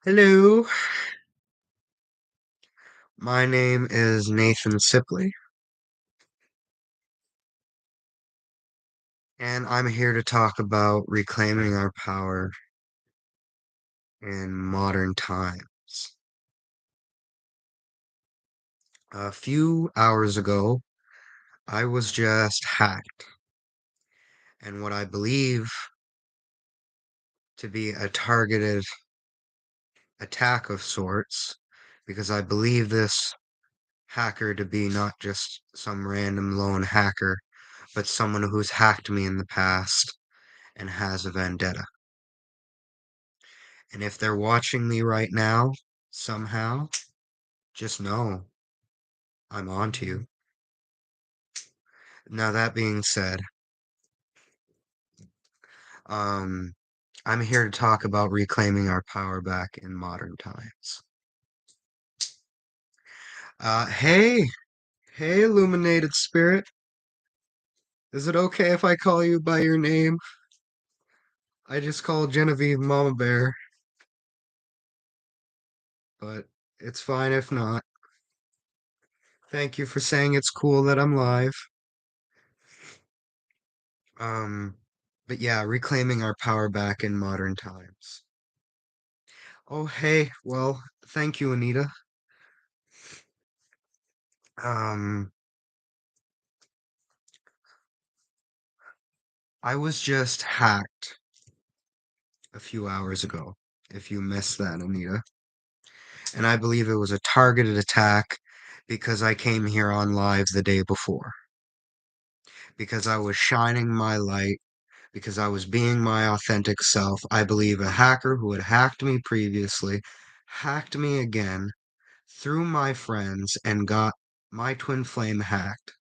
Hello, my name is Nathan Sipley, and I'm here to talk about reclaiming our power in modern times. A few hours ago, I was just hacked, and what I believe to be a targeted attack of sorts, because I believe this hacker to be not just some random lone hacker, but someone who's hacked me in the past and has a vendetta. And if they're watching me right now, somehow, just know I'm on to you. Now, that being said, um, I'm here to talk about reclaiming our power back in modern times. Hey, hey, illuminated spirit. Is it okay if I call you by your name? I just called Genevieve Mama Bear, but it's fine if not. Thank you for saying it's cool that I'm live. Um, but yeah, reclaiming our power back in modern times. Oh, hey, well, thank you, Anita. Um, I was just hacked a few hours ago, if you missed that, Anita. And I believe it was a targeted attack because I came here on live the day before, because I was shining my light, because I was being my authentic self. I believe a hacker who had hacked me previously hacked me again through my friends and got my twin flame hacked.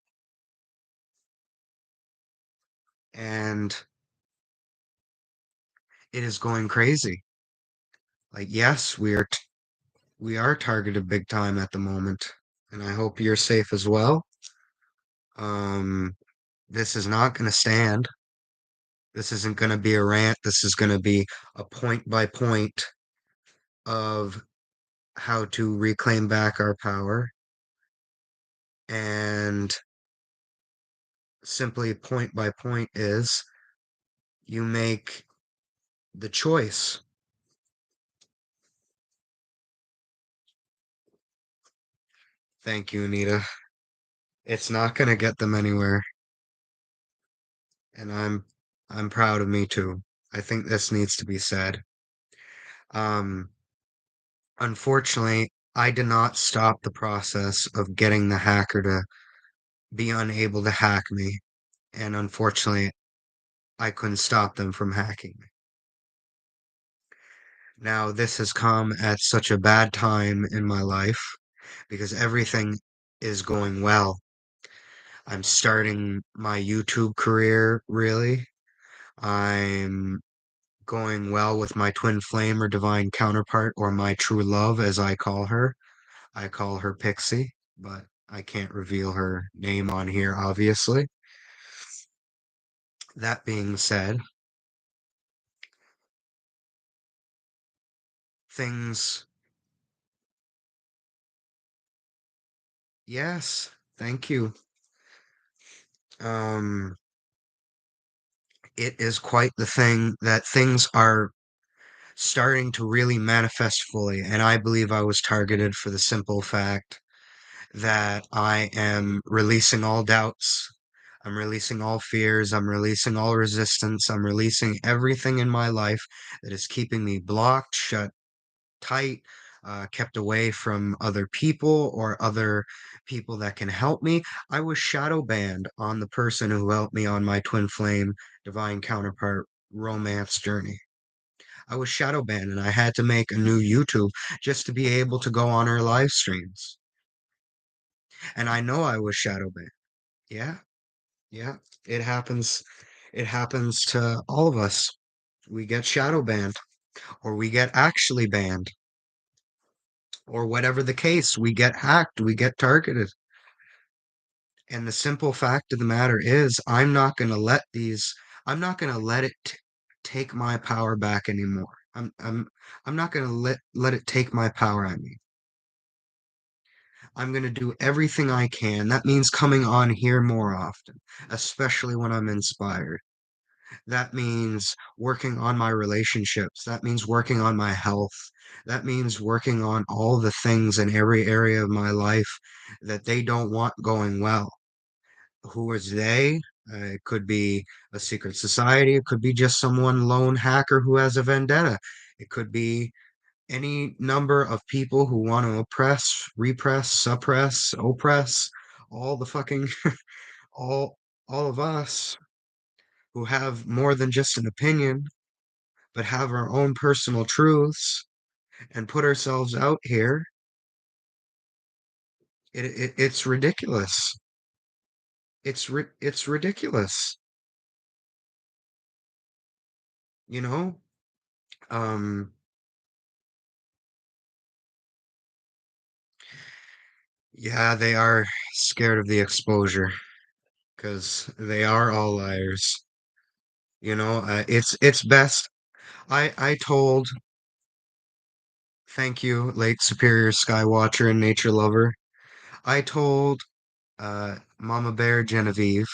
And it is going crazy. Like, yes, we are targeted big time at the moment, and I hope you're safe as well. Um, this is not going to stand. This isn't going to be a rant. This is going to be a point by point of how to reclaim back our power. And simply point by point is you make the choice. Thank you, Anita. It's not going to get them anywhere, and I'm proud of me too. I think this needs to be said. Um, Unfortunately, I did not stop the process of getting the hacker to be unable to hack me, and unfortunately, I couldn't stop them from hacking me. Now, this has come at such a bad time in my life because everything is going well. I'm starting my YouTube career, really. I'm going well with my twin flame or divine counterpart, or my true love, as I call her. I call her Pixie, but I can't reveal her name on here, obviously. That being said, things, yes, thank you. Um, it is quite the thing that things are starting to really manifest fully, and I believe I was targeted for the simple fact that I am releasing all doubts. I'm releasing all fears. I'm releasing all resistance. I'm releasing everything in my life that is keeping me blocked, shut tight, kept away from other people or other people that can help me. I was shadow banned on the person who helped me on my twin flame divine counterpart romance journey. I was shadow banned and I had to make a new YouTube just to be able to go on her live streams. And I know I was shadow banned. Yeah, yeah. It happens. It happens to all of us. We get shadow banned or we get actually banned or whatever the case, we get hacked, we get targeted. And the simple fact of the matter is, I'm not going to let it take my power back anymore. I'm I'm I'm not gonna let it take my power. I'm gonna do everything I can. That means coming on here more often, especially when I'm inspired. That means working on my relationships. That means working on my health. That means working on all the things in every area of my life that they don't want going well. Who is they? It could be a secret society. It could be just someone lone hacker who has a vendetta. It could be any number of people who want to oppress, repress, suppress, oppress all the fucking all all of us who have more than just an opinion, but have our own personal truths and put ourselves out here. It's ridiculous. It's ridiculous. You know. Um. Yeah, they are scared of the exposure because they are all liars. It's best. I told. Thank you, late Superior Skywatcher and nature lover. I told Mama Bear Genevieve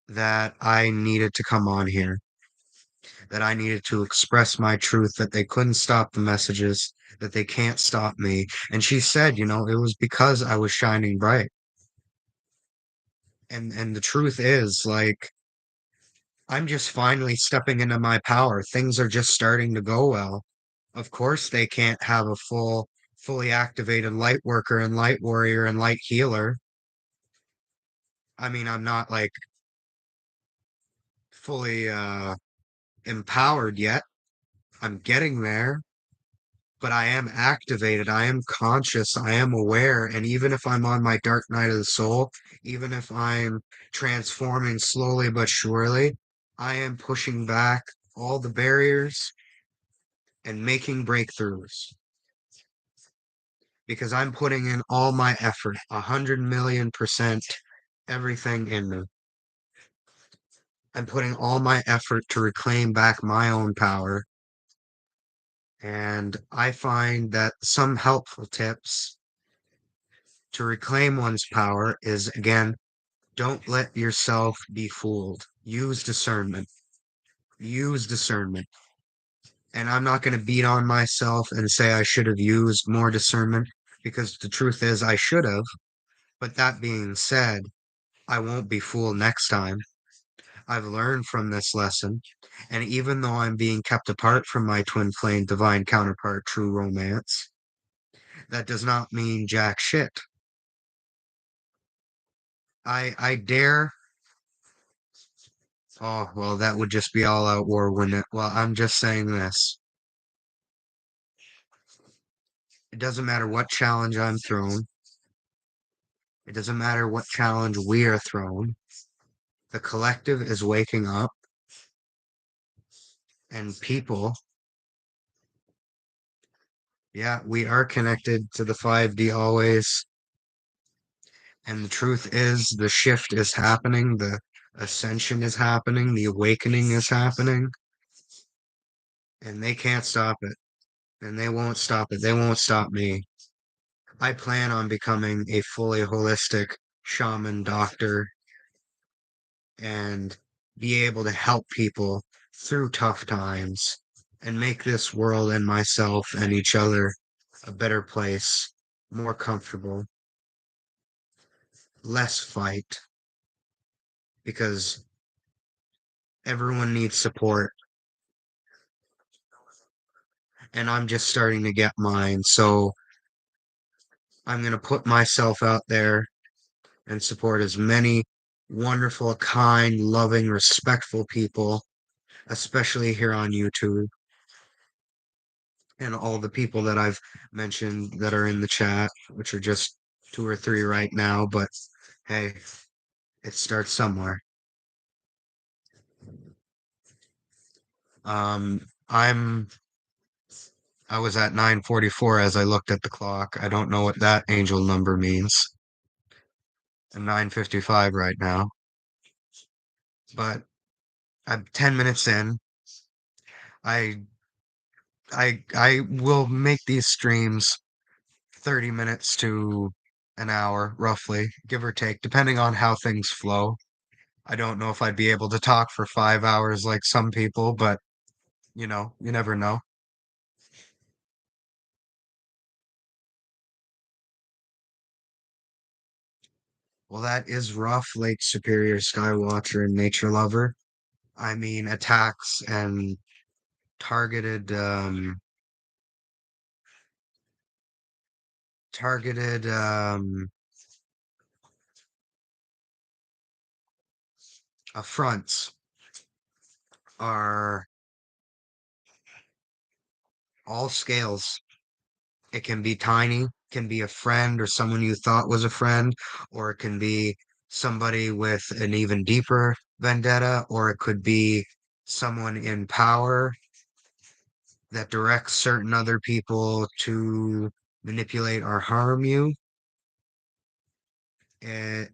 that I needed to come on here, that I needed to express my truth, that they couldn't stop the messages, that they can't stop me. And she said, it was because I was shining bright. And the truth is, like, I'm just finally stepping into my power. Things are just starting to go well. Of course, they can't have a fully activated light worker and light warrior and light healer. I mean, I'm not like fully empowered yet. I'm getting there, but I am activated. I am conscious. I am aware. And even if I'm on my dark night of the soul, even if I'm transforming slowly but surely, I am pushing back all the barriers and making breakthroughs because I'm putting in all my effort, 100 million% everything in me. I'm putting all my effort to reclaim back my own power. And I find that some helpful tips to reclaim one's power is again, don't let yourself be fooled. Use discernment. Use discernment. And I'm not going to beat on myself and say I should have used more discernment because the truth is I should have. But that being said, I won't be fooled next time. I've learned from this lesson. And even though I'm being kept apart from my twin flame divine counterpart, true romance, that does not mean jack shit. I dare. Oh, well, that would just be all out war, wouldn't it? Well, I'm just saying this. It doesn't matter what challenge I'm thrown. It doesn't matter what challenge we are thrown. The collective is waking up, and people, yeah, we are connected to the 5D always. And the truth is, the shift is happening, the ascension is happening, the awakening is happening, and they can't stop it. And they won't stop it. They won't stop me. I plan on becoming a fully holistic shaman doctor and be able to help people through tough times and make this world and myself and each other a better place, more comfortable, less fight, because everyone needs support and I'm just starting to get mine. So I'm going to put myself out there and support as many wonderful, kind, loving, respectful people, especially here on YouTube, and all the people that I've mentioned that are in the chat, which are just two or three right now. But hey, it starts somewhere. I'm I was at 9:44 as I looked at the clock. I don't know what that angel number means. I'm 9:55 right now, but I'm 10 minutes in. I I will make these streams 30 minutes to an hour, roughly, give or take, depending on how things flow. I don't know if I'd be able to talk for 5 hours like some people, but you never know. Well, that is rough, Lake Superior Skywatcher and Nature Lover. I mean, attacks and targeted, targeted, affronts are all scales. It can be tiny, can be a friend or someone you thought was a friend, or it can be somebody with an even deeper vendetta, or it could be someone in power that directs certain other people to manipulate or harm you. It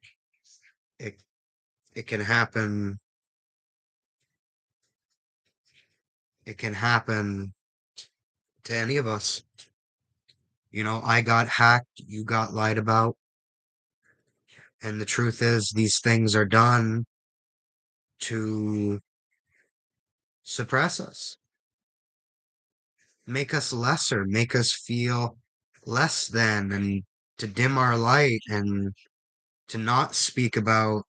it it can happen. It can happen to any of us. I got hacked, you got lied about, and the truth is these things are done to suppress us, make us lesser, make us feel less than, and to dim our light and to not speak about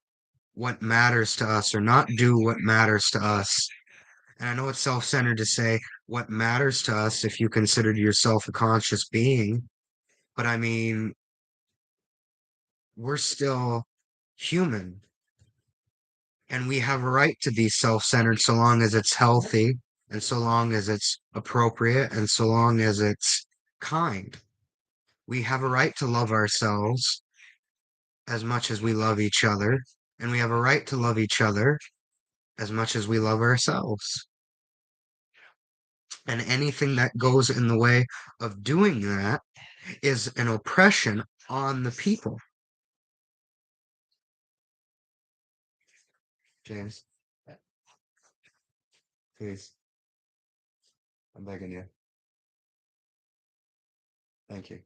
what matters to us or not do what matters to us. And I know it's self centered to say what matters to us if you considered yourself a conscious being, but I mean, we're still human and we have a right to be self centered so long as it's healthy and so long as it's appropriate and so long as it's kind. We have a right to love ourselves as much as we love each other, and we have a right to love each other as much as we love ourselves. And anything that goes in the way of doing that is an oppression on the people. James, please, I'm begging you. Thank you.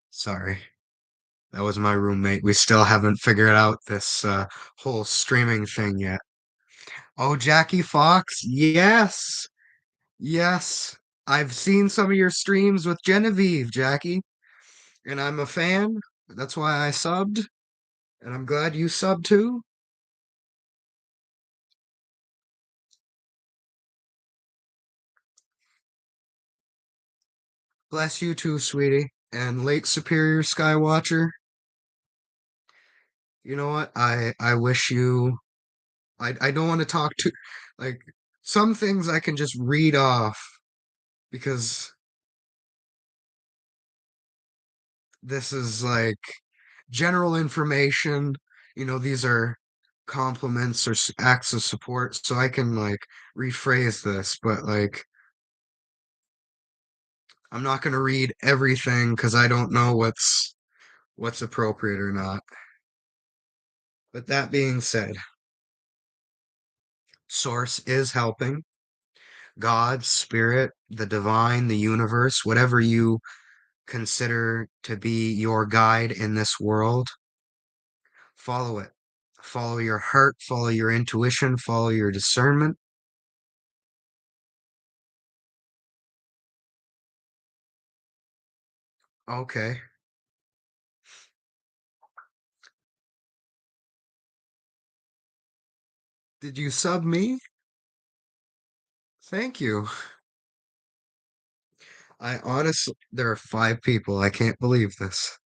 Sorry. That was my roommate. We still haven't figured out this whole streaming thing yet. Oh, Jackie Fox? Yes. Yes. I've seen some of your streams with Genevieve, Jackie, and I'm a fan. That's why I subbed, and I'm glad you subbed too. Bless you too, sweetie. And Lake Superior Skywatcher, you know what? I wish you I don't want to talk to like some things I can just read off because this is like general information. These are compliments or acts of support, so I can like rephrase this, but like I'm not going to read everything because I don't know what's appropriate or not. But that being said, Source is helping. God, Spirit, the divine, the universe, whatever you consider to be your guide in this world, follow it. Follow your heart, follow your intuition, follow your discernment. Okay. Did you sub me? Thank you. I honestly, there are 5 people. I can't believe this.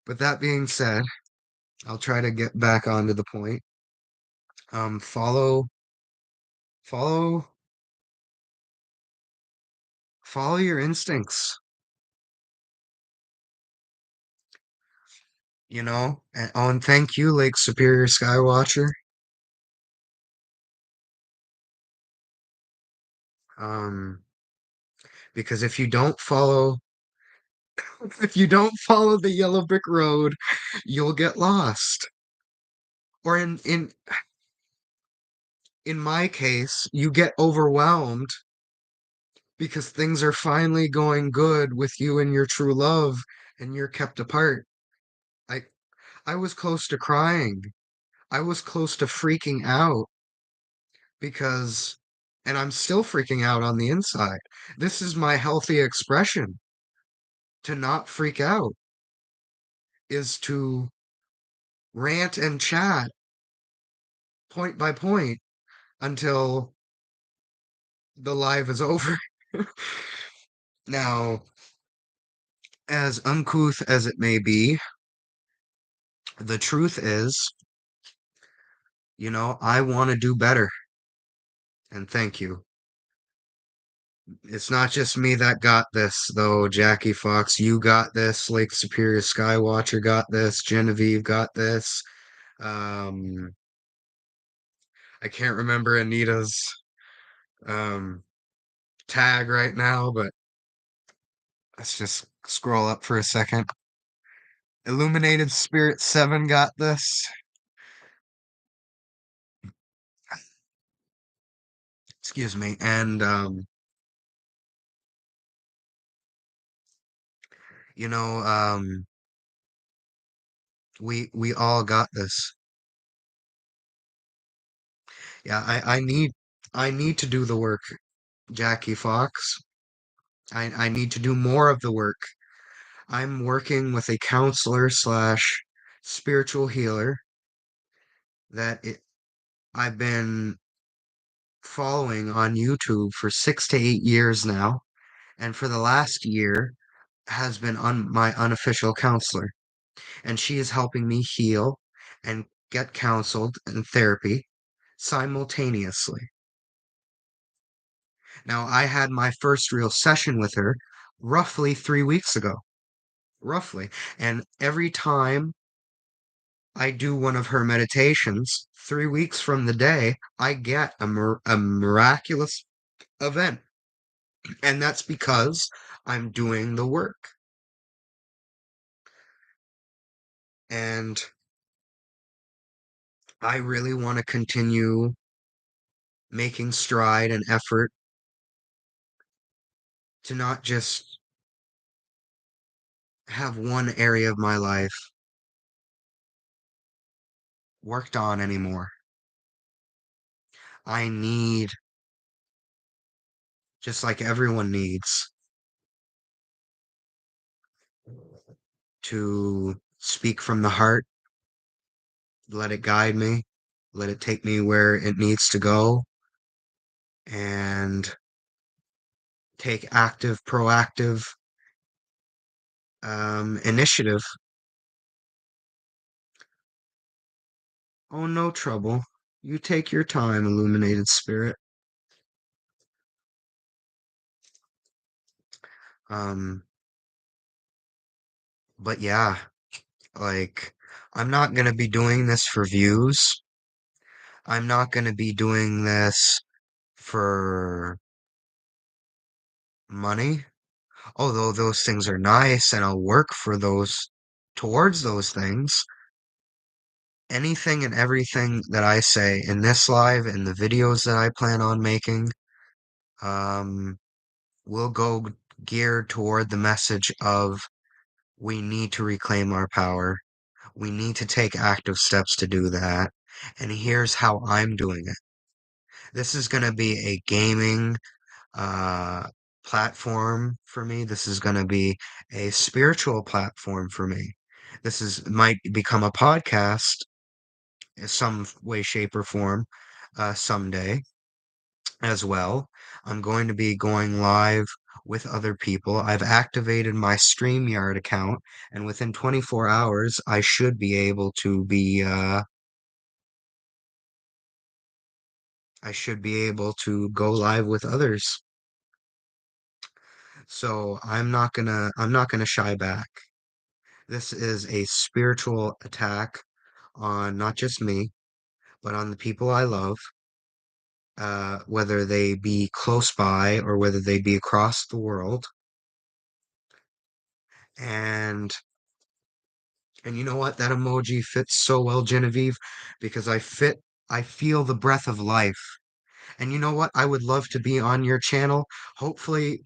But that being said, I'll try to get back onto the point. Follow, follow, follow your instincts, and thank you, Lake Superior Skywatcher. Um, because if you don't follow the yellow brick road, you'll get lost. Or in my case, you get overwhelmed because things are finally going good with you and your true love and you're kept apart. I I was close to crying. I was close to freaking out because and I'm still freaking out on the inside. This is my healthy expression to not freak out is to rant and chat point by point until the live is over. Now, as uncouth as it may be, the truth is, I want to do better. And thank you. It's not just me that got this, though, Jackie Fox. You got this. Lake Superior Skywatcher got this. Genevieve got this. Um, I can't remember Anita's um, tag right now, but let's just scroll up for a second. Illuminated Spirit 7 got this. Excuse me. And you know, we all got this. Yeah, I need to do the work, Jackie Fox. I need to do more of the work. I'm working with a counselor slash spiritual healer that I've been following on YouTube for 6 to 8 years now, and for the last year has been my unofficial counselor, and she is helping me heal and get counseled and therapy simultaneously. Now, I had my first real session with her roughly 3 weeks ago, roughly, and every time I do one of her meditations, 3 weeks from the day, I get a miraculous event. And that's because I'm doing the work. And I really want to continue making stride and effort to not just have one area of my life worked on anymore. I need, just like everyone needs, to speak from the heart, let it guide me, let it take me where it needs to go, and take active, proactive initiative. Oh, no trouble. You take your time, illuminated spirit. Um, but yeah, like, I'm not gonna be doing this for views. I'm not gonna be doing this for money, although those things are nice and I'll work for those towards those things. Anything and everything that I say in this live and the videos that I plan on making, um, will go geared toward the message of we need to reclaim our power. We need to take active steps to do that. And here's how I'm doing it. This is going to be a gaming uh, platform for me. This is going to be a spiritual platform for me. This is might become a podcast in some way, shape, or form someday as well. I'm going to be going live with other people. I've activated my StreamYard account, and within 24 hours, I should be able to be I should be able to go live with others. So I'm not gonna shy back. This is a spiritual attack on not just me, but on the people I love, whether they be close by or whether they be across the world. And and you know what? That emoji fits so well, Genevieve, because I feel the breath of life And you know what? I would love to be on your channel. Hopefully,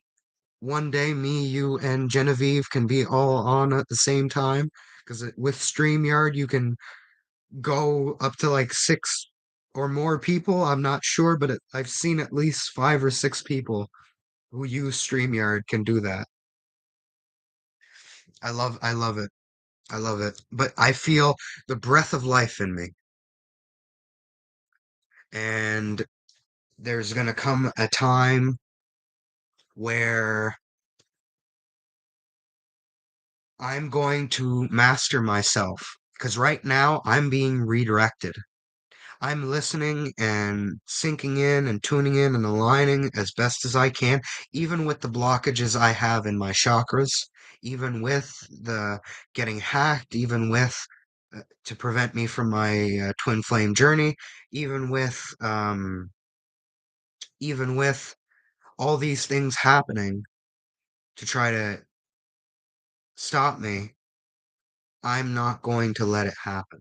one day me, you, and Genevieve can be all on at the same time. Because with StreamYard, you can go up to like six or more people. I'm not sure, but I've seen at least five or six people who use StreamYard can do that. I love it. I love it. But I feel the breath of life in me. And there's gonna come a time where I'm going to master myself. Because right now I'm being redirected. I'm listening and sinking in and tuning in and aligning as best as I can, even with the blockages I have in my chakras, even with the getting hacked, even with to prevent me from my twin flame journey, even with even with all these things happening to try to stop me. I'm not going to let it happen.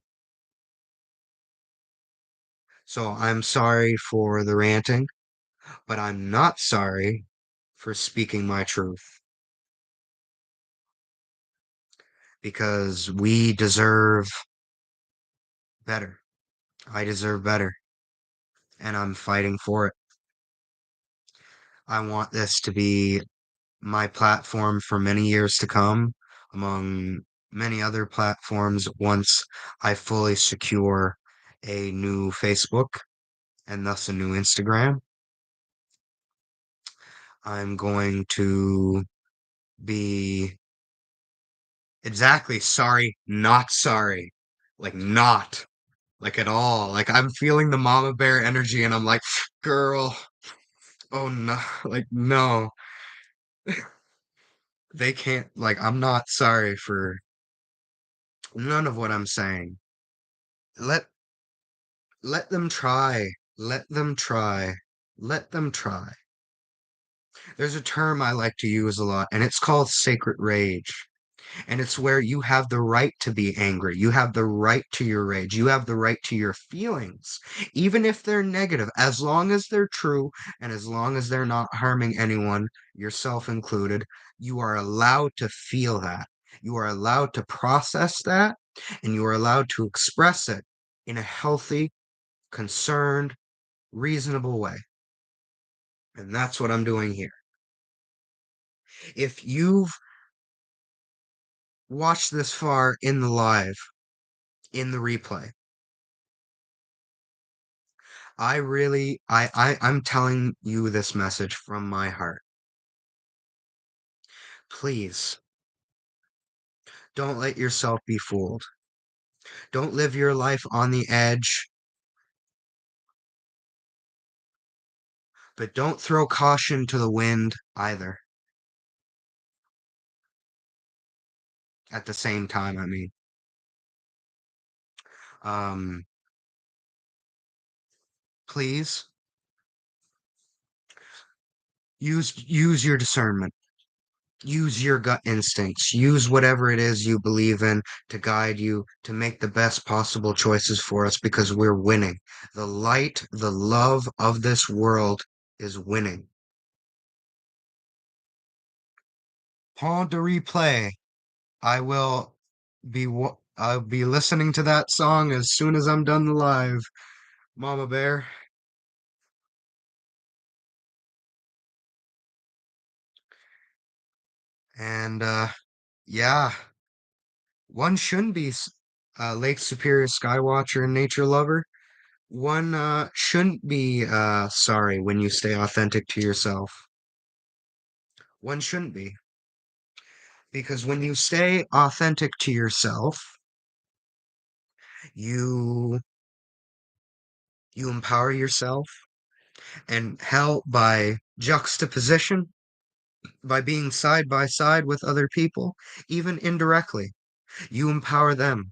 So I'm sorry for the ranting, but I'm not sorry for speaking my truth because we deserve better. I deserve better, and I'm fighting for it. I want this to be my platform for many years to come, among many other platforms once I fully secure a new Facebook and thus a new Instagram. I'm going to be exactly sorry, not sorry. Like, not like at all. Like, I'm feeling the mama bear energy, and I'm like, girl, oh no, like, no, they can't. Like, I'm not sorry for none of what I'm saying. Let let them try. Let them try. Let them try. There's a term I like to use a lot, and it's called sacred rage. And it's where you have the right to be angry. You have the right to your rage. You have the right to your feelings, even if they're negative, as long as they're true and as long as they're not harming anyone, yourself included. You are allowed to feel that. You are allowed to process that, and you are allowed to express it in a healthy, concerned, reasonable way. And that's what I'm doing here. If you've watched this far in the live, in the replay, I'm telling you this message from my heart. Please don't let yourself be fooled. Don't live your life on the edge, but don't throw caution to the wind either. At the same time, I mean, um, please use your discernment. Use your gut instincts. Use whatever it is you believe in to guide you to make the best possible choices for us because we're winning. The light, the love of this world is winning. Pond de replay. I'll be listening to that song as soon as I'm done the live, Mama Bear. And yeah, one shouldn't be Lake Superior Skywatcher and nature lover. One shouldn't be sorry when you stay authentic to yourself. One shouldn't be. Because when you stay authentic to yourself, you you empower yourself and hell by juxtaposition, by being side by side with other people, even indirectly, you empower them.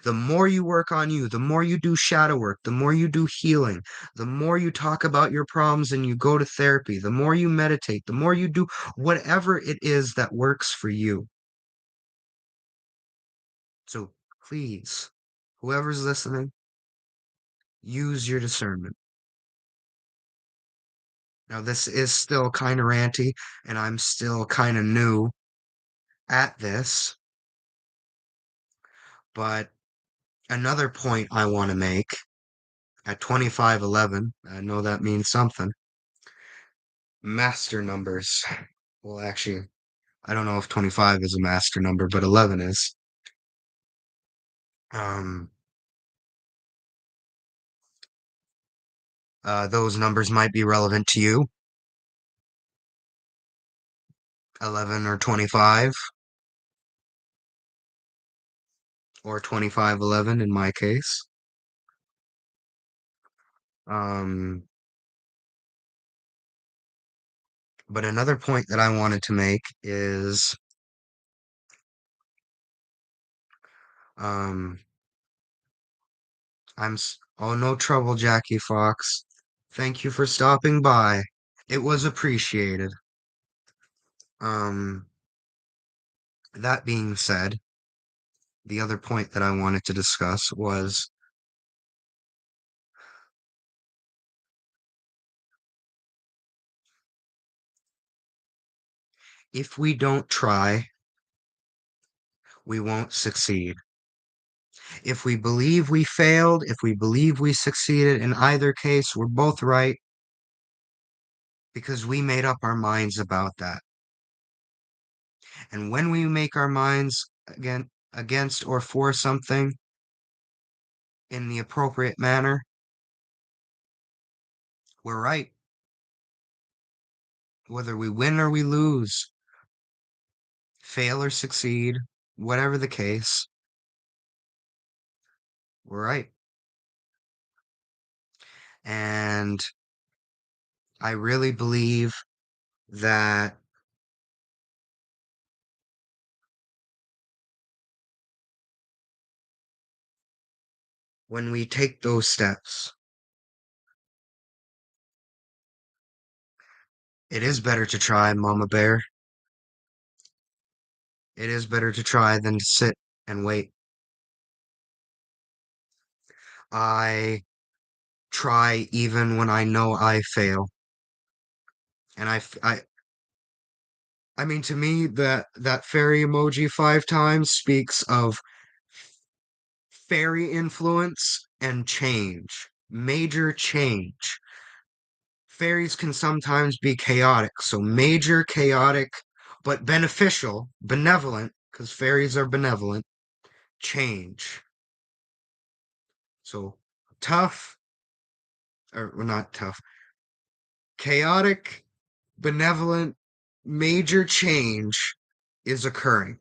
The more you work on you, the more you do shadow work, the more you do healing, the more you talk about your problems and you go to therapy, the more you meditate, the more you do whatever it is that works for you. So please, whoever's listening, use your discernment. Now, this is still kind of ranty, and I'm still kind of new at this, but another point I want to make at 2511, I know that means something. Master numbers. Well, actually, I don't know if 25 is a master number, but 11 is. Um, those numbers might be relevant to you, 11 or 25, or 2511 in my case. Um, but another point that I wanted to make is, um, oh, no trouble, Jackie Fox. Thank you for stopping by. It was appreciated. Um, that being said, the other point that I wanted to discuss was if we don't try, we won't succeed. If we believe we failed, if we believe we succeeded, in either case, we're both right because we made up our minds about that. And when we make our minds against or for something in the appropriate manner, we're right. Whether we win or we lose, fail or succeed, whatever the case, we're right. And I really believe that when we take those steps, it is better to try, Mama Bear. It is better to try than to sit and wait. I try even when I know I fail. And I mean, to me, that fairy emoji 5 times speaks of fairy influence and change, major change. Fairies can sometimes be chaotic, so major chaotic, but beneficial, benevolent, because fairies are benevolent, change. So tough, or well, not tough, chaotic, benevolent, major change is occurring.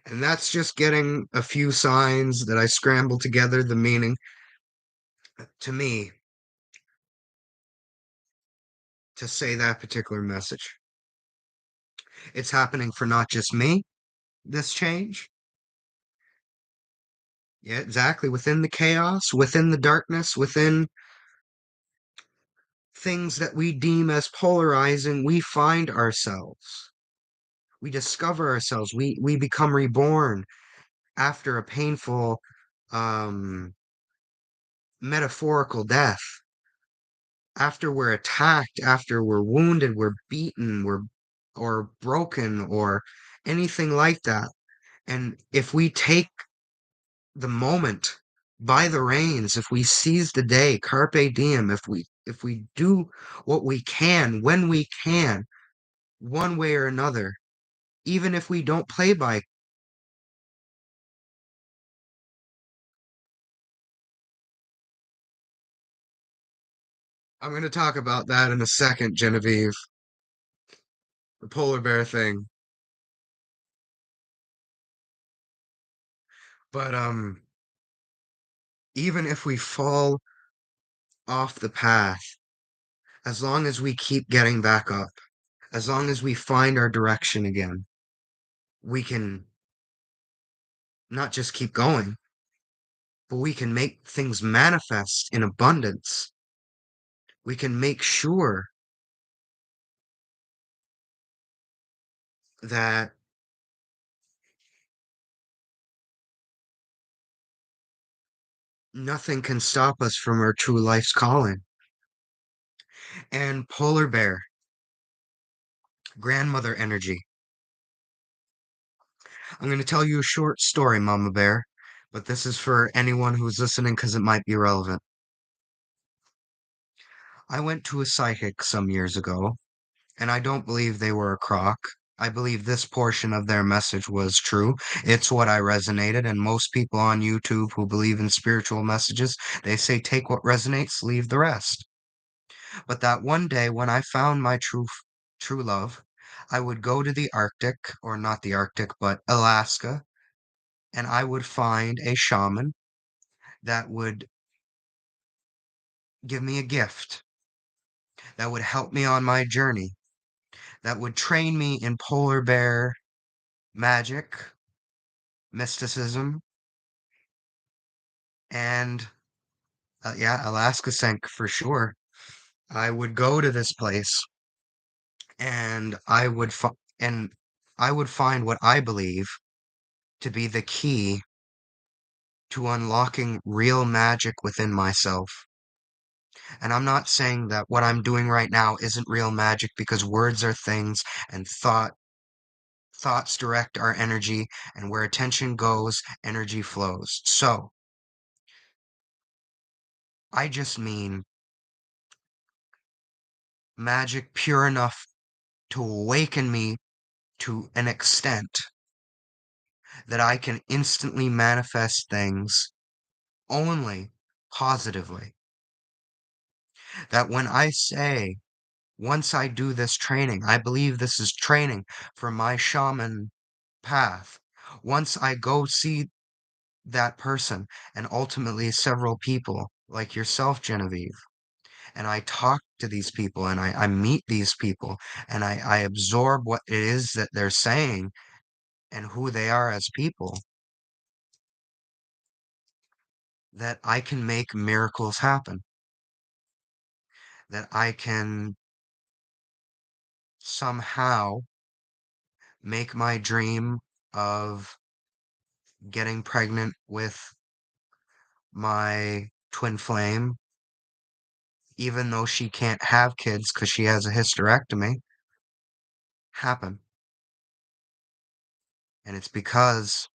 And that's just getting a few signs that I scrambled together the meaning to me to say that particular message. It's happening for not just me, this change. Yeah, exactly. Within the chaos, within the darkness, within things that we deem as polarizing, we find ourselves. We discover ourselves. We become reborn after a painful metaphorical death. After we're attacked, after we're wounded, we're beaten, we're or broken or anything like that. And if we take the moment by the reins, if we seize the day, carpe diem, if we do what we can when we can, one way or another, even if we don't play by. I'm going to talk about that in a second, Genevieve, the polar bear thing. But even if we fall off the path, as long as we keep getting back up, as long as we find our direction again, we can not just keep going, but we can make things manifest in abundance. We can make sure that nothing can stop us from our true life's calling. And polar bear, grandmother energy. I'm going to tell you a short story, Mama Bear, but this is for anyone who's listening because it might be relevant. I went to a psychic some years ago, and I don't believe they were a crock. I believe this portion of their message was true. It's what I resonated, and most people on YouTube who believe in spiritual messages, they say take what resonates, leave the rest. But that one day when I found my true love, I would go to the Arctic, or not the Arctic, but Alaska, and I would find a shaman that would give me a gift, that would help me on my journey, that would train me in polar bear magic, mysticism, and yeah, Alaska Sank for sure. I would go to this place and and I would find what I believe to be the key to unlocking real magic within myself. And I'm not saying that what I'm doing right now isn't real magic because words are things and thoughts direct our energy, and where attention goes, energy flows. So I just mean magic pure enough to awaken me to an extent that I can instantly manifest things only positively. That when I say, once I do this training, I believe this is training for my shaman path. Once I go see that person and ultimately several people like yourself, Genevieve, and I talk to these people and I meet these people and I absorb what it is that they're saying and who they are as people, that I can make miracles happen, that I can somehow make my dream of getting pregnant with my twin flame, even though she can't have kids because she has a hysterectomy, happen. And it's because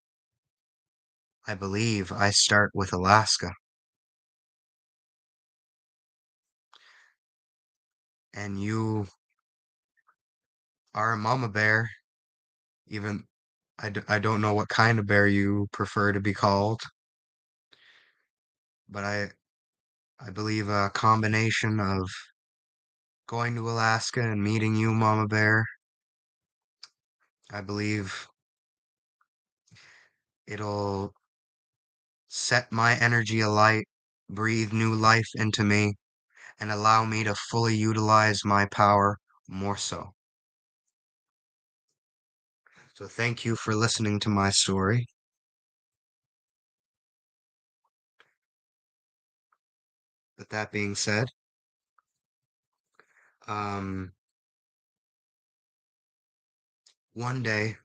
I believe I start with Alaska. And you are a mama bear, even I don't know what kind of bear you prefer to be called, but I believe a combination of going to Alaska and meeting you, Mama Bear, I believe it'll set my energy alight, breathe new life into me, and allow me to fully utilize my power more so. So thank you for listening to my story. With that being said, um, one day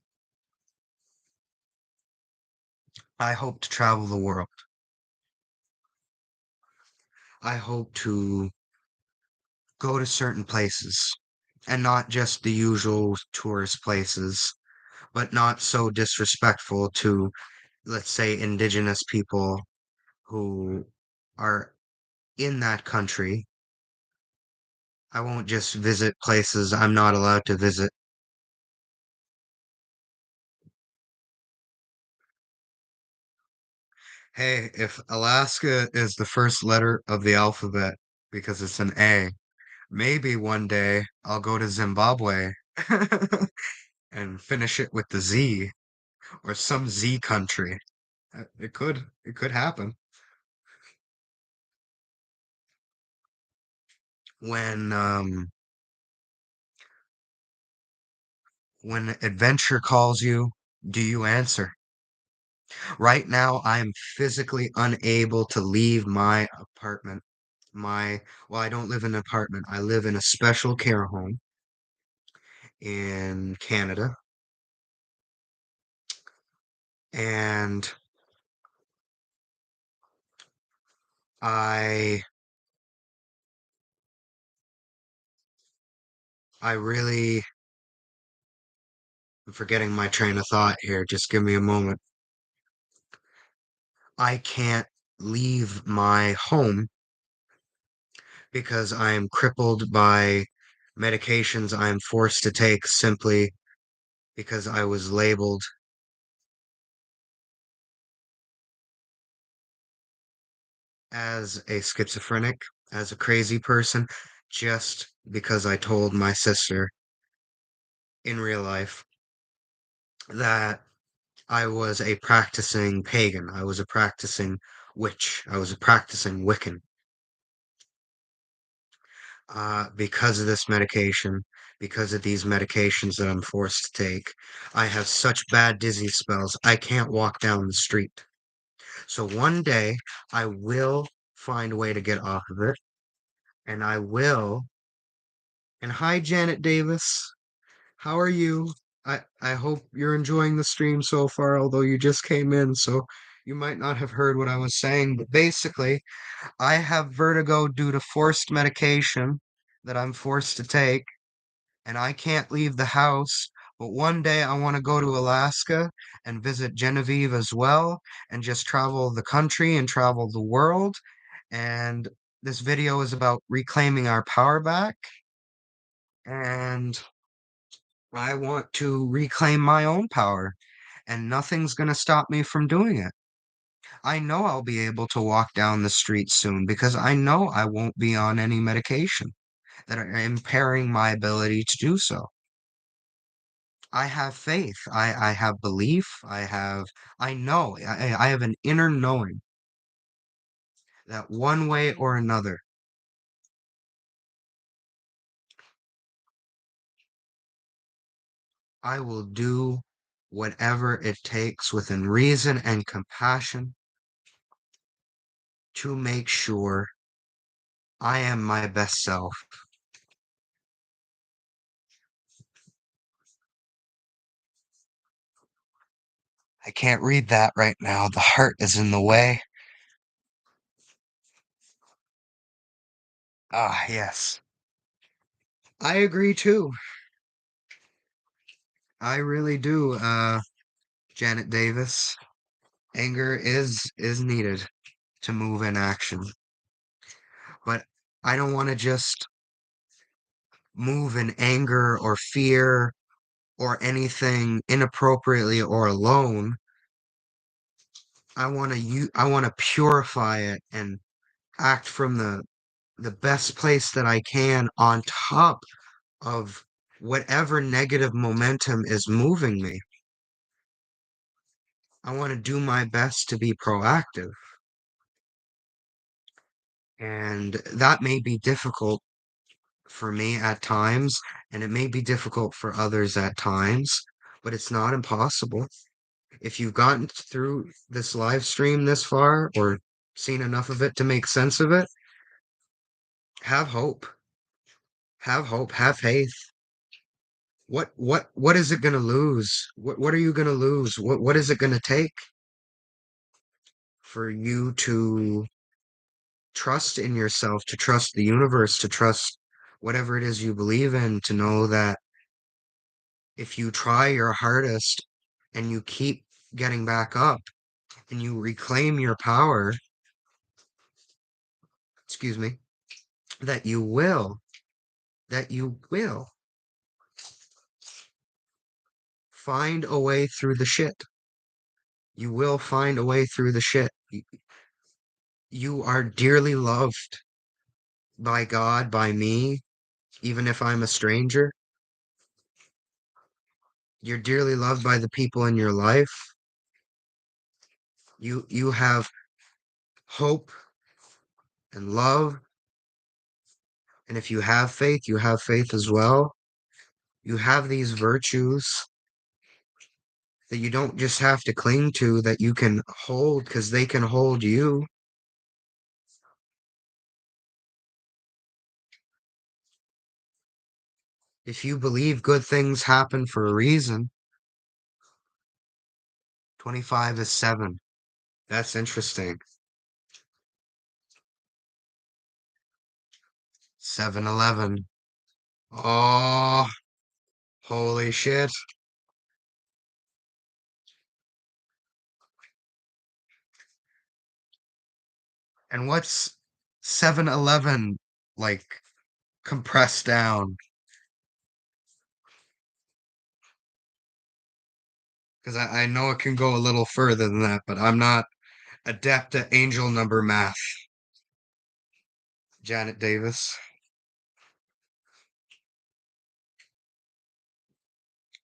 I hope to travel the world. I hope to go to certain places and not just the usual tourist places, but not so disrespectful to, let's say, indigenous people who are in that country. I won't just visit places I'm not allowed to visit. Hey, if Alaska is the first letter of the alphabet because it's an A, maybe one day I'll go to Zimbabwe and finish it with the Z or some Z country. It could happen. When when adventure calls you, do you answer? Right now, I am physically unable to leave my apartment. Well, I don't live in an apartment. I live in a special care home in Canada. And I I really am forgetting my train of thought here. Just give me a moment. I can't leave my home because I am crippled by medications I am forced to take simply because I was labeled as a schizophrenic, as a crazy person, just because I told my sister in real life that I was a practicing pagan. I was a practicing witch. I was a practicing Wiccan. Because of this medication, because of these medications that I'm forced to take, I have such bad dizzy spells, I can't walk down the street. So one day I will find a way to get off of it, and I will. And hi, Janet Davis. How are you? I hope you're enjoying the stream so far, although you just came in, so you might not have heard what I was saying. But basically, I have vertigo due to forced medication that I'm forced to take, and I can't leave the house. But one day I want to go to Alaska and visit Genevieve as well, and just travel the country and travel the world. And this video is about reclaiming our power back. And I want to reclaim my own power, and nothing's going to stop me from doing it. I know I'll be able to walk down the street soon because I know I won't be on any medication that are impairing my ability to do so. I have faith. I have belief. I know, I have an inner knowing that one way or another, I will do whatever it takes within reason and compassion to make sure I am my best self. I can't read that right now. The heart is in the way. Ah, yes. I agree too. I really do, Janet Davis. Anger is needed to move in action, but I don't want to just move in anger or fear or anything inappropriately or alone. I want to purify it and act from the best place that I can on top of whatever negative momentum is moving me. I want to do my best to be proactive. And that may be difficult for me at times, and it may be difficult for others at times, but it's not impossible. If you've gotten through this live stream this far or seen enough of it to make sense of it, have hope. Have hope, have faith. What is it going to lose? What are you going to lose? What is it going to take for you to trust in yourself, to trust the universe, to trust whatever it is you believe in, to know that if you try your hardest and you keep getting back up and you reclaim your power, excuse me, that you will find a way through the shit. You will find a way through the shit. You are dearly loved by God, by me, even if I'm a stranger. You're dearly loved by the people in your life. You have hope and love. And if you have faith as well. You have these virtues that you don't just have to cling to, that you can hold because they can hold you. If you believe good things happen for a reason, 25 is 7. That's interesting. 7-Eleven. Oh, holy shit. And what's 7-Eleven like compressed down? Because I know it can go a little further than that, but I'm not adept at angel number math. Janet Davis.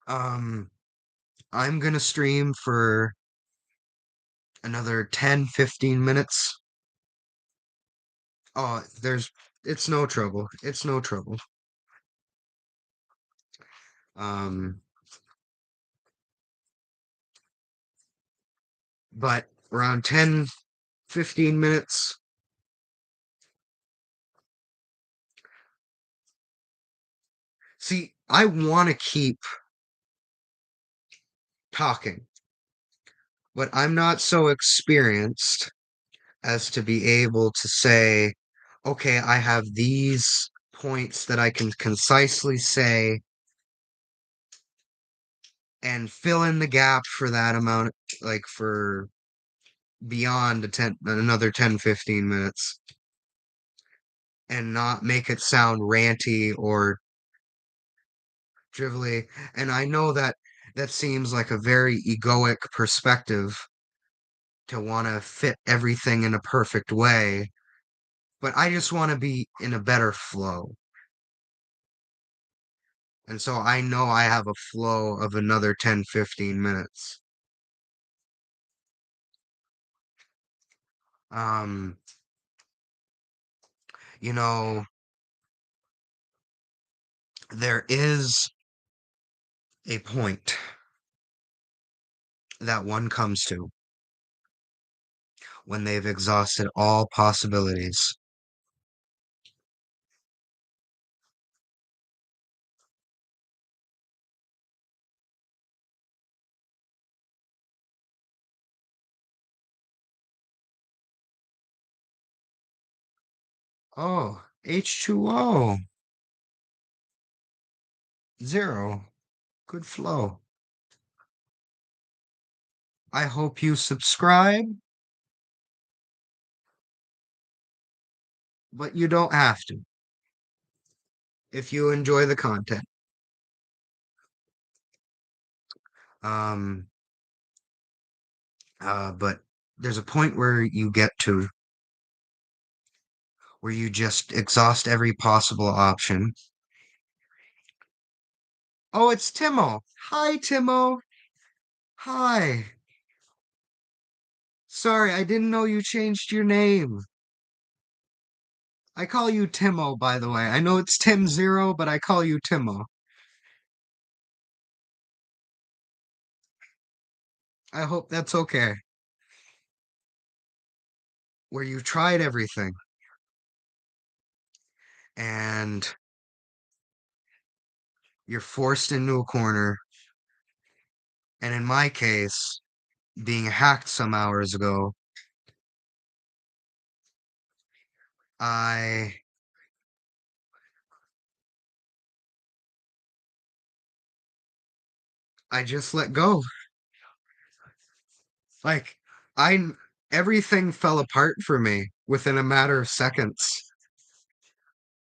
Um, I'm gonna stream for another 10, 15 minutes. Oh, it's no trouble. It's no trouble. Um, but around 10, 15 minutes. See, I want to keep talking, but I'm not so experienced as to be able to say, okay, I have these points that I can concisely say and fill in the gap for that amount, like for beyond another 10, 15 minutes and not make it sound ranty or drivelly. And I know that that seems like a very egoic perspective to want to fit everything in a perfect way, but I just want to be in a better flow. And so I know I have a flow of another 10, 15 minutes. Um, you know, there is a point that one comes to when they've exhausted all possibilities. Oh, H2O, zero, good flow. I hope you subscribe, but you don't have to if you enjoy the content. Um, but there's a point where you get to where you just exhaust every possible option. Oh, it's Timo. Hi, Timo. Hi. Sorry, I didn't know you changed your name. I call you Timo, by the way. I know it's Tim Zero, but I call you Timo. I hope that's okay. Where you tried everything and you're forced into a corner. And in my case, being hacked some hours ago, I I just let go. Like I everything fell apart for me within a matter of seconds.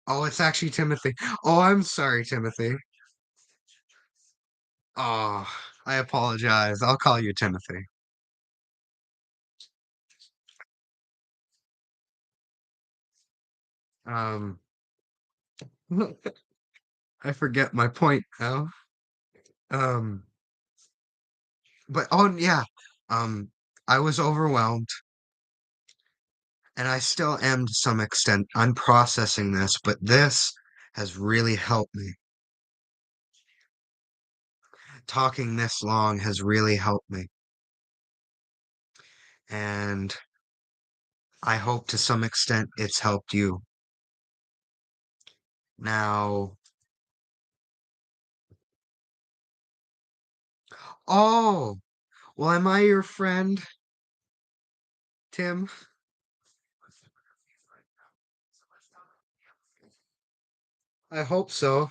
Oh, it's actually Timothy. Oh, I'm sorry, Timothy. Oh, I apologize. I'll call you Timothy. Um, I forget my point now. Um, but oh yeah, um, I was overwhelmed, and I still am to some extent. I'm processing this, but this has really helped me. Talking this long has really helped me, and I hope to some extent it's helped you. Now, oh, well, am I your friend, Tim? I hope so.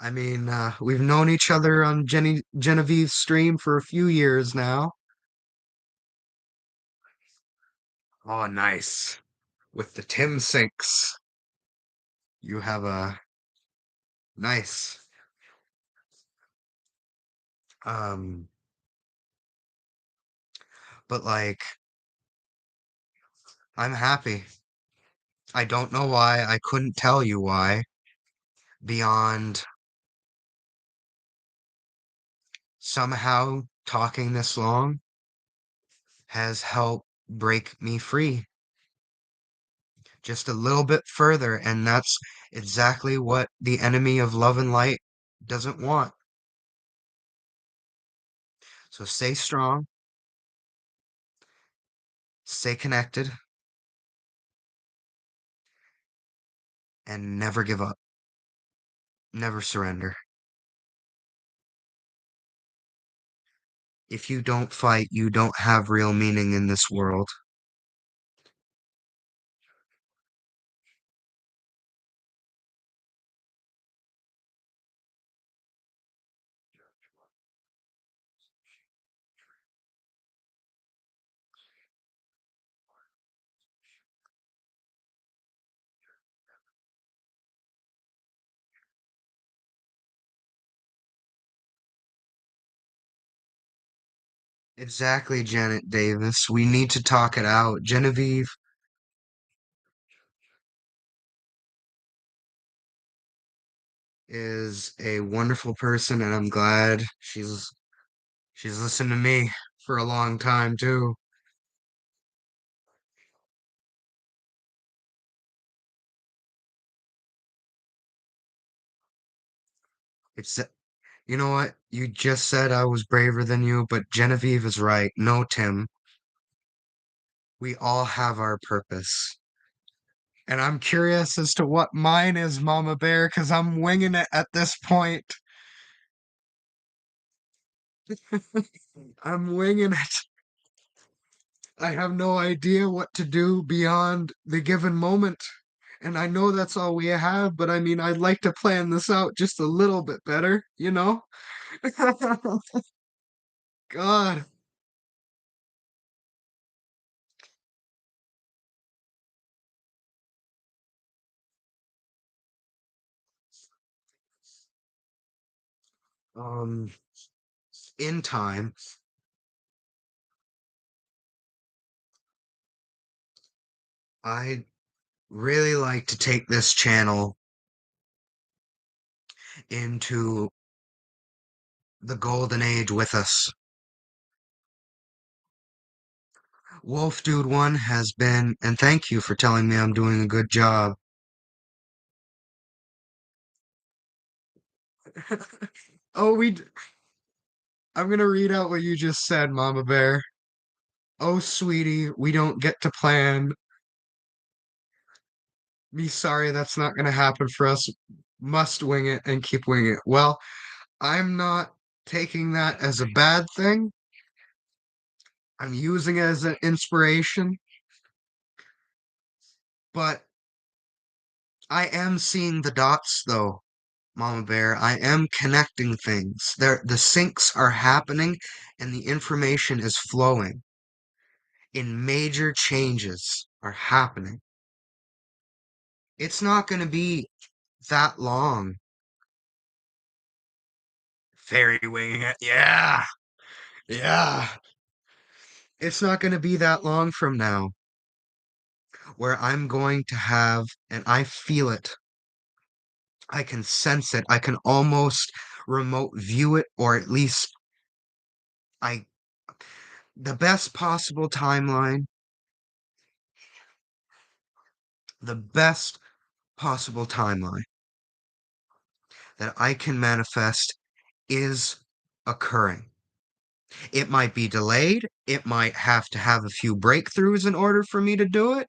I mean, we've known each other on Genevieve's stream for a few years now. Oh, nice. With the Tim Sinks, you have a nice. Um, but like, I'm happy. I don't know why. I couldn't tell you why. Beyond somehow talking this long has helped break me free just a little bit further, and that's exactly what the enemy of love and light doesn't want. So stay strong, stay connected, and never give up. Never surrender. If you don't fight, you don't have real meaning in this world. Exactly, Janet Davis. We need to talk it out. Genevieve is a wonderful person, and I'm glad she's listened to me for a long time too. It's You know what? You just said I was braver than you, but Genevieve is right. No, Tim. We all have our purpose. And I'm curious as to what mine is, Mama Bear, because I'm winging it at this point. I'm winging it. I have no idea what to do beyond the given moment. And I know that's all we have, but I mean, I'd like to plan this out just a little bit better, you know? God. Um, in time, I'd really like to take this channel into the golden age with us. Wolf Dude 1 has been, and thank you for telling me I'm doing a good job. Oh, I'm gonna read out what you just said, Mama Bear. Oh, sweetie, we don't get to plan. Be sorry, that's not gonna happen for us. Must wing it and keep winging it. Well, I'm not taking that as a bad thing. I'm using it as an inspiration, but I am seeing the dots though, Mama Bear. I am connecting things. The syncs are happening and the information is flowing. And major changes are happening. It's not going to be that long. Fairy winging it. Yeah. Yeah. It's not going to be that long from now where I'm going to have, and I feel it. I can sense it. I can almost remote view it, or at least I, the best possible timeline, the best possible timeline that I can manifest is occurring. It might be delayed. It might have to have a few breakthroughs in order for me to do it.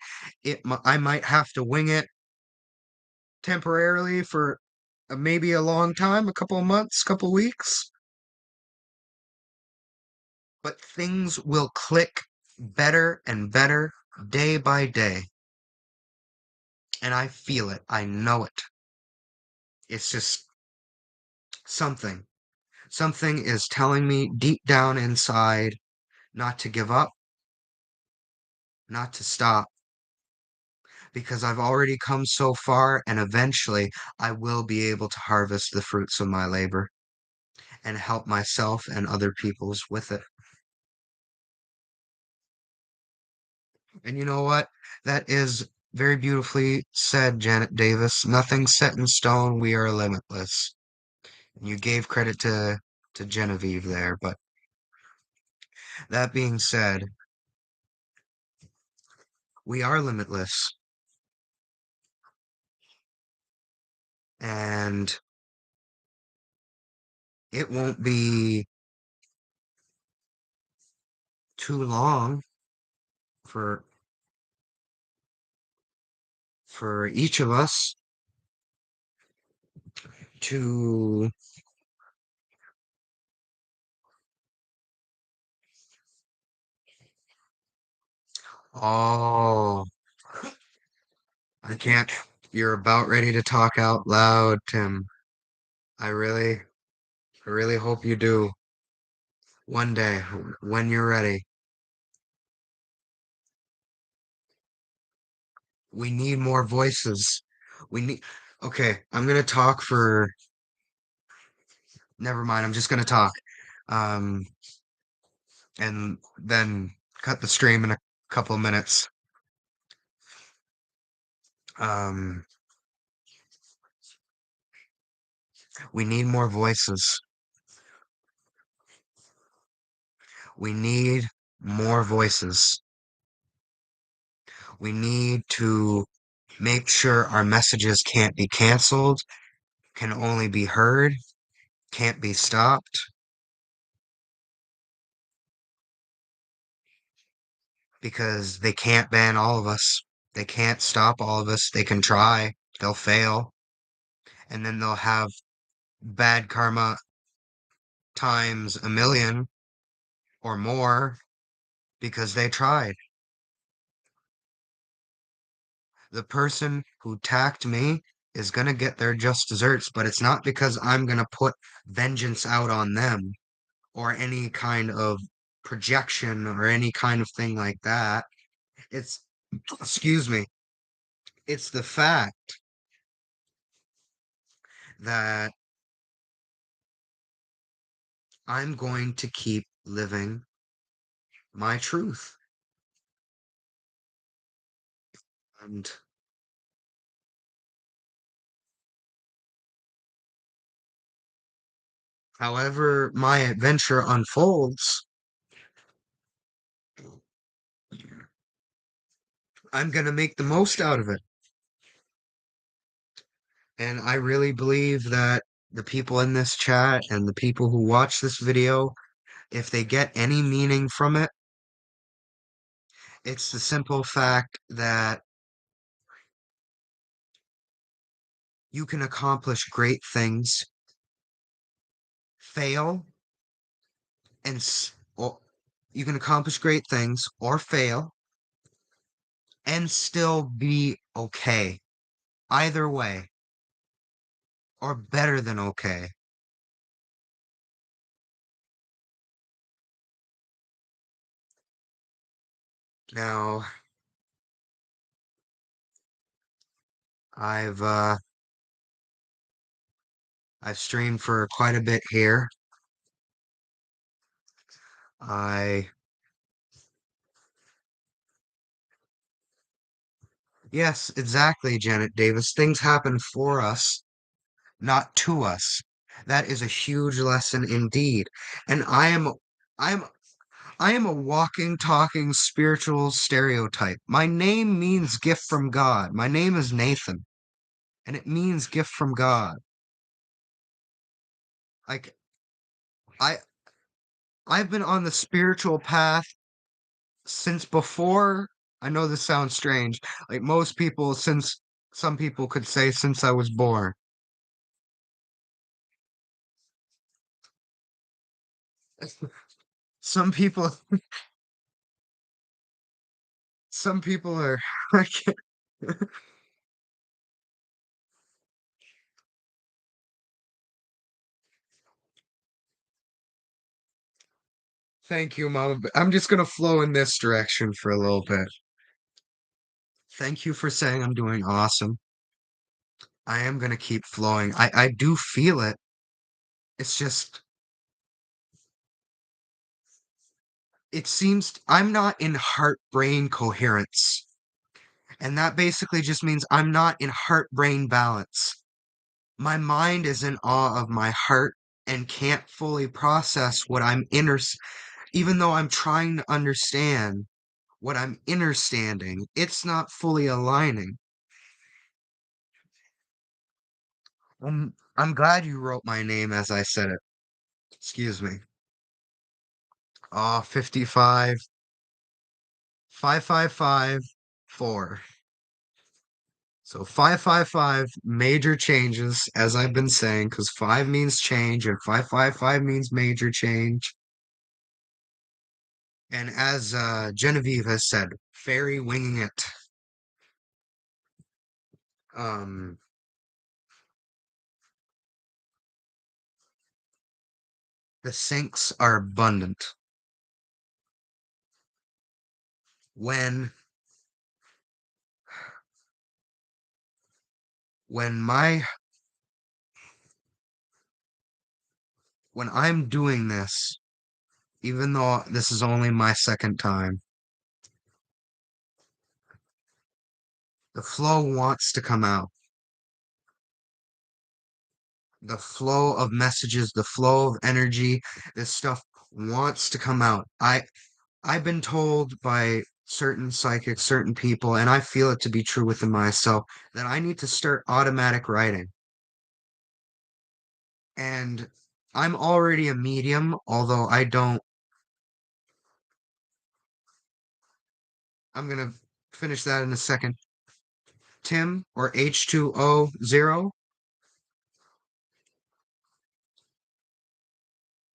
I might have to wing it temporarily for maybe a long time, a couple of months, couple weeks, but things will click better and better day by day. And I feel it. I know it. It's just Something. Something is telling me deep down inside not to give up, not to stop, because I've already come so far and eventually I will be able to harvest the fruits of my labor and help myself and other people's with it. And you know what? That is very beautifully said, Janet Davis. Nothing set in stone. We are limitless. You gave credit to Genevieve there, but that being said, we are limitless, and it won't be too long for each of us to oh, I can't. You're about ready to talk out loud, Tim. I really, I really hope you do one day when you're ready. We need more voices. We need. Okay, I'm gonna talk for. Never mind. I'm just gonna talk. Um, and then cut the stream in a couple of minutes. Um, we need more voices. We need more voices. We need to make sure our messages can't be canceled, can only be heard, can't be stopped, because they can't ban all of us. They can't stop all of us. They can try, they'll fail, and then they'll have bad karma times a million or more because they tried. The person who attacked me is going to get their just desserts, but it's not because I'm going to put vengeance out on them or any kind of projection or any kind of thing like that. It's, excuse me, it's the fact that I'm going to keep living my truth. And however my adventure unfolds, I'm going to make the most out of it. And I really believe that the people in this chat and the people who watch this video, if they get any meaning from it, it's the simple fact that you can accomplish great things, fail, or you can accomplish great things or fail and still be okay. Either way, or better than okay. Now, I've uh I've streamed for quite a bit here. I Yes, exactly, Janet Davis. Things happen for us, not to us. That is a huge lesson indeed. And I am I am a walking, talking spiritual stereotype. My name means gift from God. My name is Nathan, and it means gift from God. Like I I've been on the spiritual path since before. I know this sounds strange. Like most people, since some people could say since I was born. Some people some people are I can't, Thank you, Mama. I'm just gonna flow in this direction for a little bit. Thank you for saying I'm doing awesome. I am gonna keep flowing. I do feel it. It's just it seems I'm not in heart-brain coherence. And that basically just means I'm not in heart-brain balance. My mind is in awe of my heart and can't fully process what even though I'm trying to understand what I'm understanding, it's not fully aligning. I'm glad you wrote my name as I said it. Excuse me. 55, 555, 4. So 555 major changes, as I've been saying, because 5 means change and 555 means major change. And as Genevieve has said, fairy winging it. Um, the sinks are abundant. When when my when I'm doing this, even though this is only my second time, the flow wants to come out. The flow of messages, the flow of energy, this stuff wants to come out. I've been told by certain psychics, certain people, and I feel it to be true within myself, that I need to start automatic writing. And I'm already a medium, although I don't. I'm gonna finish that in a second. Tim or H2O0,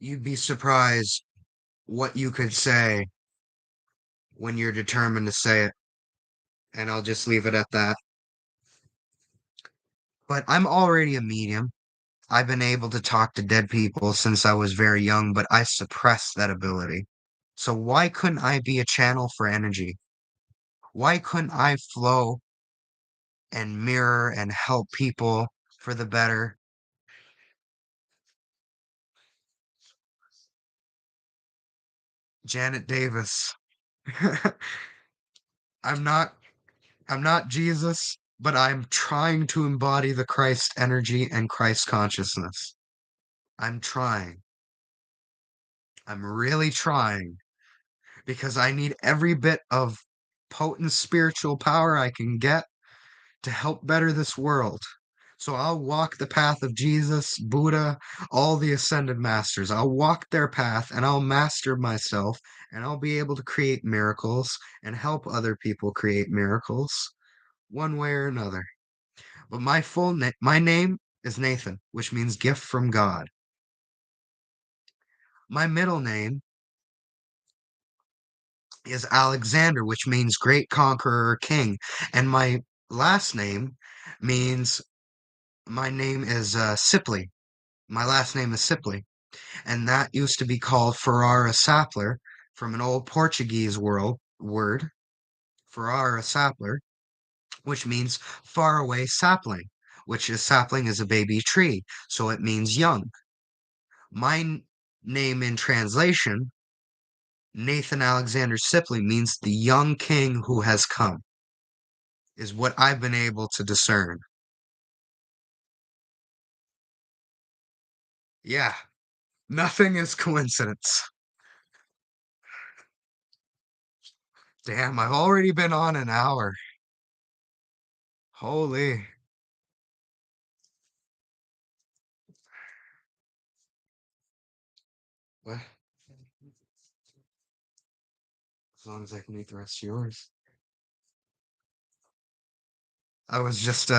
you'd be surprised what you could say when you're determined to say it. And I'll just leave it at that. But I'm already a medium. I've been able to talk to dead people since I was very young, but I suppressed that ability. So why couldn't I be a channel for energy? Why couldn't I flow and mirror and help people for the better? Janet Davis. I'm not I'm not Jesus, but I'm trying to embody the Christ energy and Christ consciousness. I'm trying. I'm really trying because I need every bit of potent spiritual power I can get to help better this world. So I'll walk the path of Jesus, Buddha, all the ascended masters. I'll walk their path and I'll master myself and I'll be able to create miracles and help other people create miracles one way or another. But my name is Nathan, which means gift from God. My middle name is Alexander, which means great conqueror king. And my last name means my name is Sipley. My last name is Sipley. And that used to be called Ferrara Sapler from an old Portuguese word, Ferrara Sapler, which means far away sapling, which is sapling is a baby tree, so it means young. My name in translation, Nathan Alexander Sipley, means the young king who has come, is what I've been able to discern. Yeah, nothing is coincidence. Damn, I've already been on an hour. Holy. What? As long as I can eat the rest of yours. I was just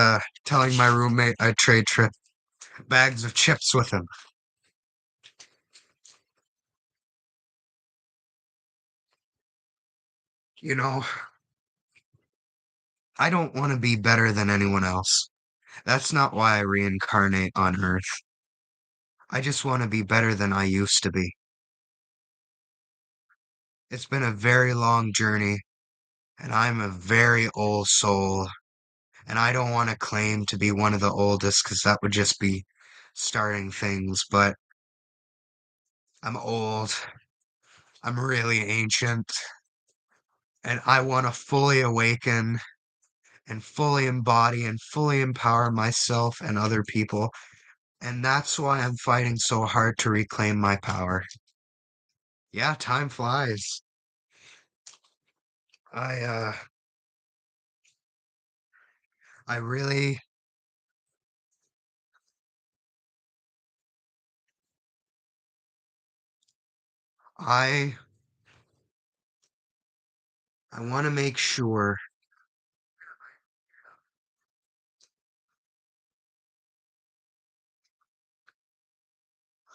telling my roommate I'd trade trip bags of chips with him. You know, I don't want to be better than anyone else. That's not why I reincarnate on Earth. I just want to be better than I used to be. It's been a very long journey, and I'm a very old soul, and I don't want to claim to be one of the oldest because that would just be starting things, but I'm old. I'm really ancient, and I want to fully awaken and fully embody and fully empower myself and other people. And that's why I'm fighting so hard to reclaim my power. Yeah, time flies. I uh I really I I want to make sure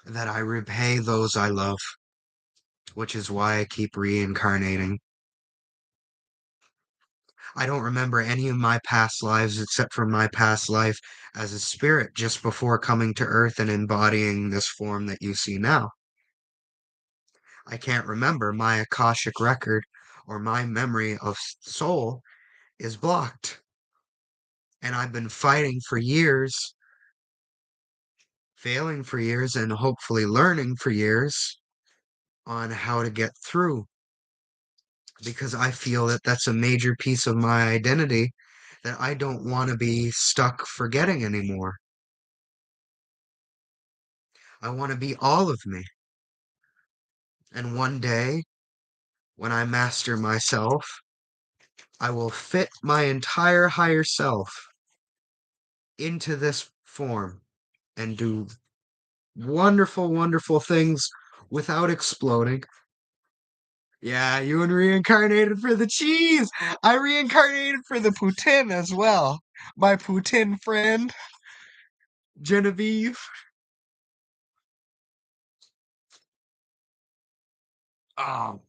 that I repay those I love, which is why I keep reincarnating. I don't remember any of my past lives except for my past life as a spirit just before coming to Earth and embodying this form that you see now. I can't remember my Akashic record or my memory of soul is blocked. And I've been fighting for years, failing for years, and hopefully learning for years on how to get through because I feel that that's a major piece of my identity that I don't want to be stuck forgetting anymore. I want to be all of me. And one day, when I master myself, I will fit my entire higher self into this form and do wonderful, wonderful things without exploding. Yeah, you reincarnated for the cheese. I reincarnated for the poutine as well. My poutine friend, Genevieve. Oh,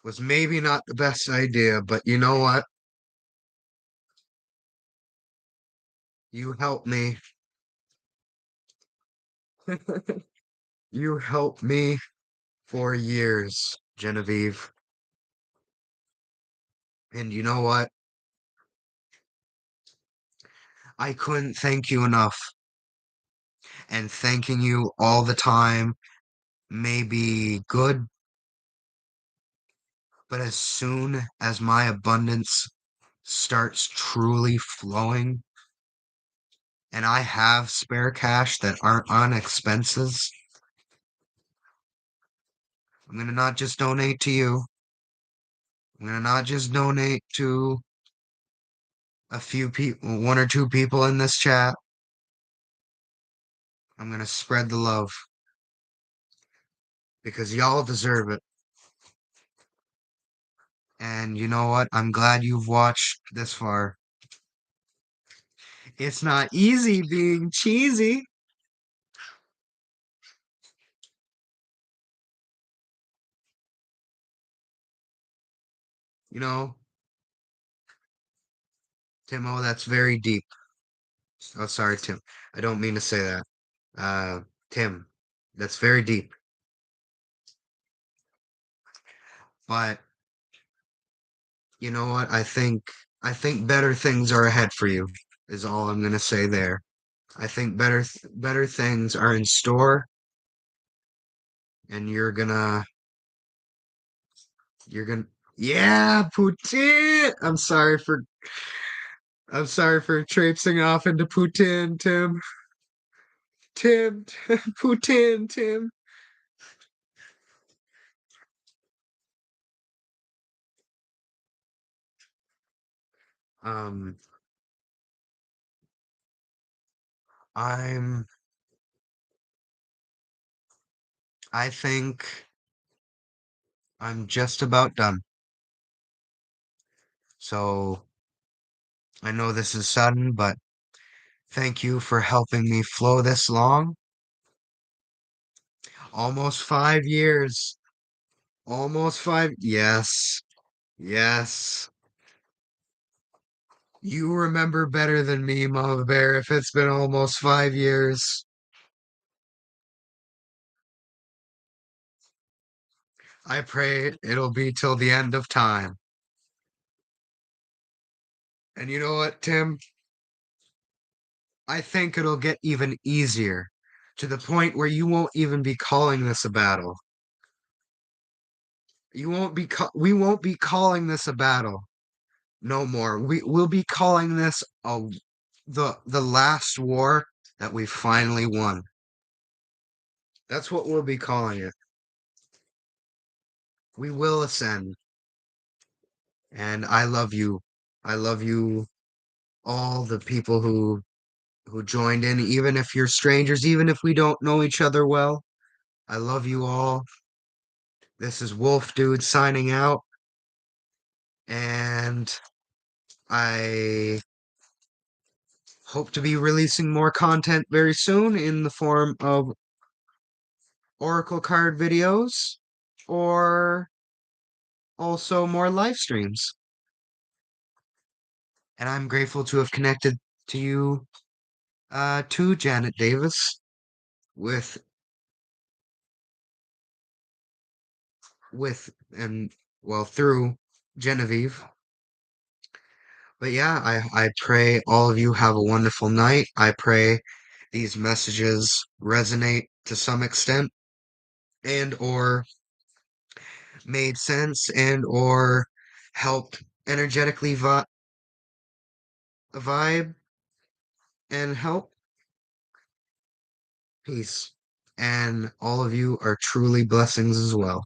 was maybe not the best idea, but you know what? You helped me. You helped me for years, Genevieve. And you know what? I couldn't thank you enough. And thanking you all the time may be good, but as soon as my abundance starts truly flowing and I have spare cash that aren't on expenses, I'm going to not just donate to you. I'm going to not just donate to a few people, one or two people in this chat. I'm going to spread the love because y'all deserve it. And you know what? I'm glad you've watched this far. It's not easy being cheesy. You know, Timo, that's very deep. Oh, sorry, Tim. I don't mean to say that. Uh, Tim, that's very deep. But you know what? I think better things are ahead for you. Is all I'm gonna say there. I think better things are in store, and you're gonna yeah, Putin. I'm sorry for traipsing off into Putin, Tim. Tim, Putin, Tim. Um, I'm I think I'm just about done. So I know this is sudden, but thank you for helping me flow this long. Almost 5 years. Almost five. Yes. Yes. You remember better than me, Mama Bear, if it's been almost 5 years. I pray it'll be till the end of time. And you know what, Tim? I think it'll get even easier to the point where you won't even be calling this a battle. We won't be calling this a battle no more. We'll be calling this the last war that we finally won. That's what we'll be calling it. We will ascend. And I love you. I love you, all the people who joined in, even if you're strangers, even if we don't know each other well. I love you all. This is Wolf Dude signing out, and I hope to be releasing more content very soon in the form of Oracle card videos or also more live streams. And I'm grateful to have connected to you, to Janet Davis, with and well, through Genevieve. But yeah, I pray all of you have a wonderful night. I pray these messages resonate to some extent and or made sense and or helped energetically vibe and help. Peace. And all of you are truly blessings as well.